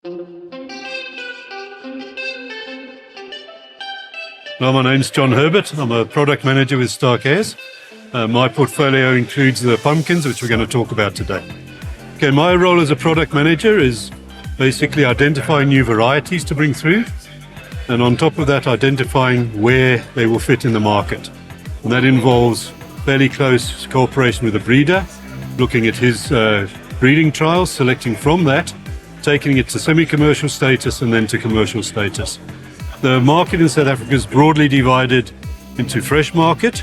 Well, my name's John Herbert. I'm a product manager with Stark Airs. My portfolio includes the pumpkins, which we're going to talk about today. Okay, my role as a product manager is basically identifying new varieties to bring through, and on top of that, identifying where they will fit in the market. And that involves fairly close cooperation with the breeder, looking at his breeding trials, selecting from that, taking it to semi-commercial status and then to commercial status. The market in South Africa is broadly divided into fresh market,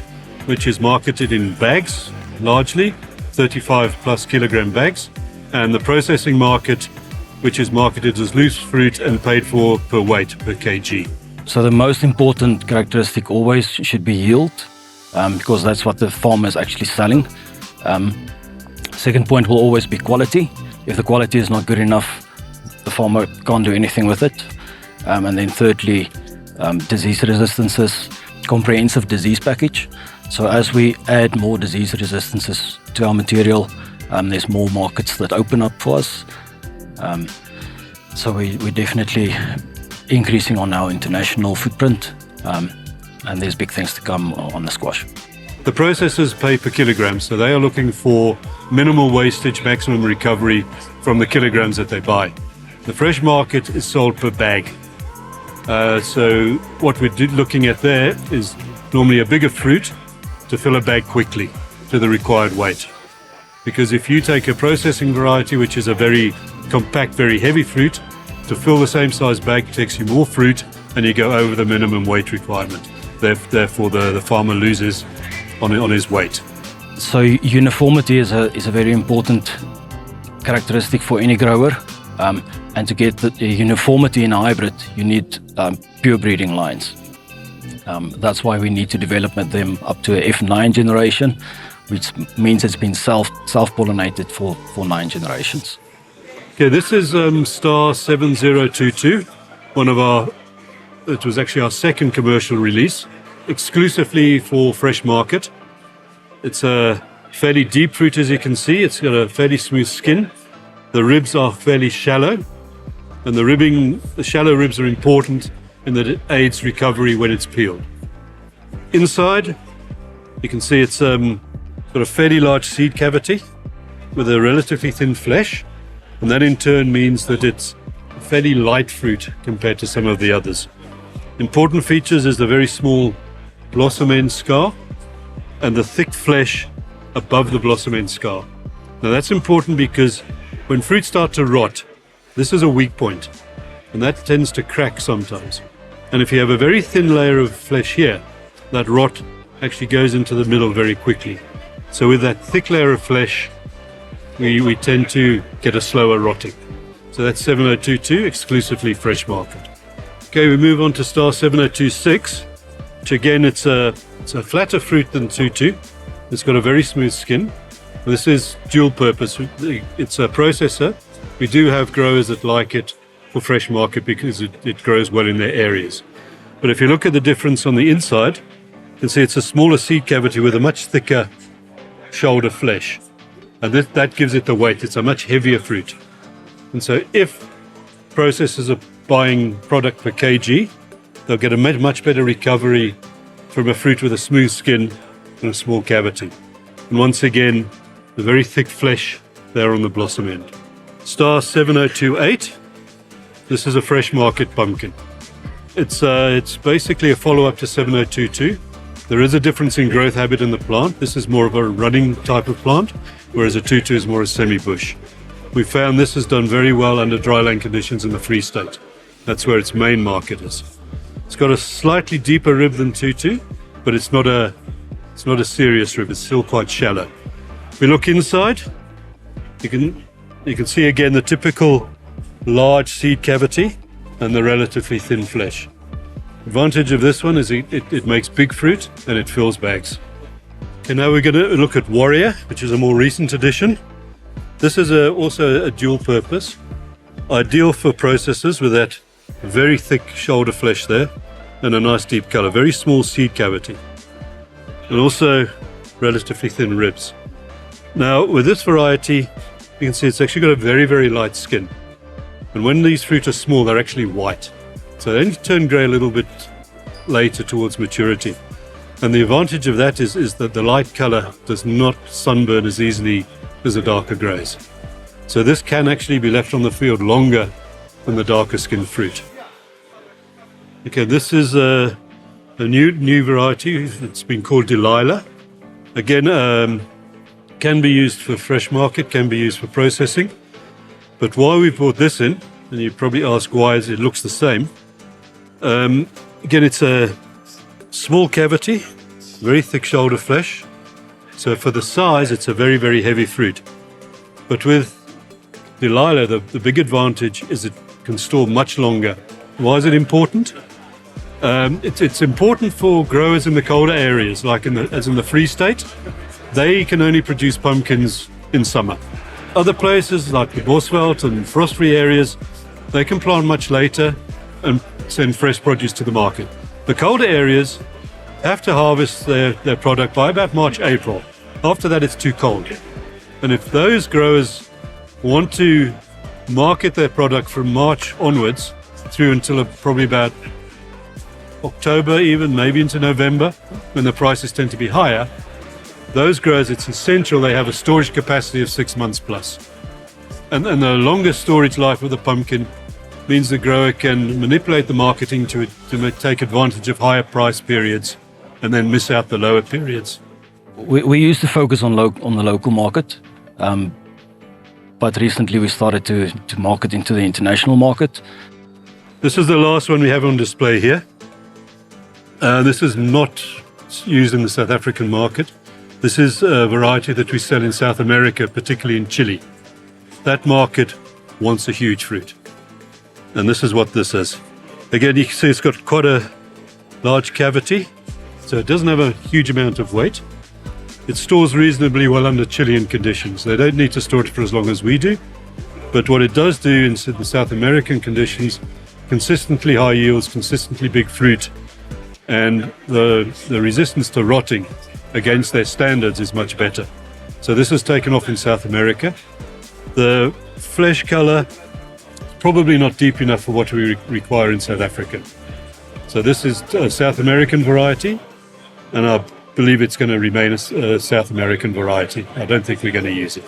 which is marketed in bags, largely 35 plus kilogram bags, and the processing market, which is marketed as loose fruit and paid for per weight, per kg. So the most important characteristic always should be yield, because that's what the farmer is actually selling. Second point will always be quality. If the quality is not good enough, the farmer can't do anything with it. And then thirdly, disease resistances, comprehensive disease package. So as we add more disease resistances to our material, there's more markets that open up for us. So we're definitely increasing on our international footprint, and there's big things to come on the squash. The processors pay per kilogram, so they are looking for minimal wastage, maximum recovery from the kilograms that they buy. The fresh market is sold per bag. So what we're looking at there is normally a bigger fruit to fill a bag quickly to the required weight. Because if you take a processing variety, which is a very compact, very heavy fruit, to fill the same size bag takes you more fruit and you go over the minimum weight requirement. Therefore, the farmer loses on his weight. So uniformity is a very important characteristic for any grower. And to get the uniformity in a hybrid, you need pure breeding lines. That's why we need to develop them up to a F9 generation, which means it's been self-pollinated for 9 generations. Okay, this is Star 7022, it was actually our second commercial release, exclusively for fresh market. It's a fairly deep fruit, as you can see. It's got a fairly smooth skin. The ribs are fairly shallow, and the shallow ribs are important in that it aids recovery when it's peeled. Inside, you can see it's got a fairly large seed cavity with a relatively thin flesh, and that in turn means that it's a fairly light fruit compared to some of the others. Important features is the very small blossom end scar and the thick flesh above the blossom end scar. Now that's important because when fruit start to rot, this is a weak point, and that tends to crack sometimes. And if you have a very thin layer of flesh here, that rot actually goes into the middle very quickly. So with that thick layer of flesh, we tend to get a slower rotting. So that's 7022, exclusively fresh market. Okay, we move on to Star 7026, which again, it's a flatter fruit than 22. It's got a very smooth skin. This is dual purpose. It's a processor. We do have growers that like it for fresh market because it grows well in their areas. But if you look at the difference on the inside, you can see it's a smaller seed cavity with a much thicker shoulder flesh. And that gives it the weight. It's a much heavier fruit. And so if processors are buying product per kg, they'll get a much better recovery from a fruit with a smooth skin and a small cavity. And once again, the very thick flesh there on the blossom end. Star 7028, this is a fresh market pumpkin. It's basically a follow-up to 7022. There is a difference in growth habit in the plant. This is more of a running type of plant, whereas a 22 is more a semi-bush. We found this has done very well under dryland conditions in the Free State. That's where its main market is. It's got a slightly deeper rib than 22, but it's not a serious rib. It's still quite shallow. If we look inside, you can see again the typical large seed cavity and the relatively thin flesh. Advantage of this one is it makes big fruit and it fills bags. Okay, now we're going to look at Warrior, which is a more recent addition. This is also a dual purpose, ideal for processors with that very thick shoulder flesh there and a nice deep color, very small seed cavity, and also relatively thin ribs. Now with this variety, you can see it's actually got a very, very light skin. And when these fruit are small, they're actually white. So they only turn grey a little bit later towards maturity. And the advantage of that is that the light colour does not sunburn as easily as the darker greys. So this can actually be left on the field longer than the darker skinned fruit. Okay, this is a new variety. It's been called Delila. Again, can be used for fresh market, can be used for processing. But why we brought this in, and you probably ask why it looks the same. Again, it's a small cavity, very thick shoulder flesh. So for the size, it's a very, very heavy fruit. But with Delila, the big advantage is it can store much longer. Why is it important? It's important for growers in the colder areas, like as in the Free State. They can only produce pumpkins in summer. Other places like the Bosveld and frost-free areas, they can plant much later and send fresh produce to the market. The colder areas have to harvest their product by about March, April. After that, it's too cold. And if those growers want to market their product from March onwards through until probably about October, even maybe into November, when the prices tend to be higher, those growers, it's essential they have a storage capacity of 6 months plus. And the longer storage life of the pumpkin means the grower can manipulate the marketing to take advantage of higher price periods and then miss out the lower periods. We used to focus on the local market, but recently we started to market into the international market. This is the last one we have on display here. This is not used in the South African market. This is a variety that we sell in South America, particularly in Chile. That market wants a huge fruit. And this is what this is. Again, you can see it's got quite a large cavity, so it doesn't have a huge amount of weight. It stores reasonably well under Chilean conditions. They don't need to store it for as long as we do. But what it does do in the South American conditions, consistently high yields, consistently big fruit, and the resistance to rotting against their standards is much better. So this is taken off in South America. The flesh color probably not deep enough for what we require in South Africa. So this is a South American variety, and I believe it's going to remain a South American variety. I don't think we're going to use it.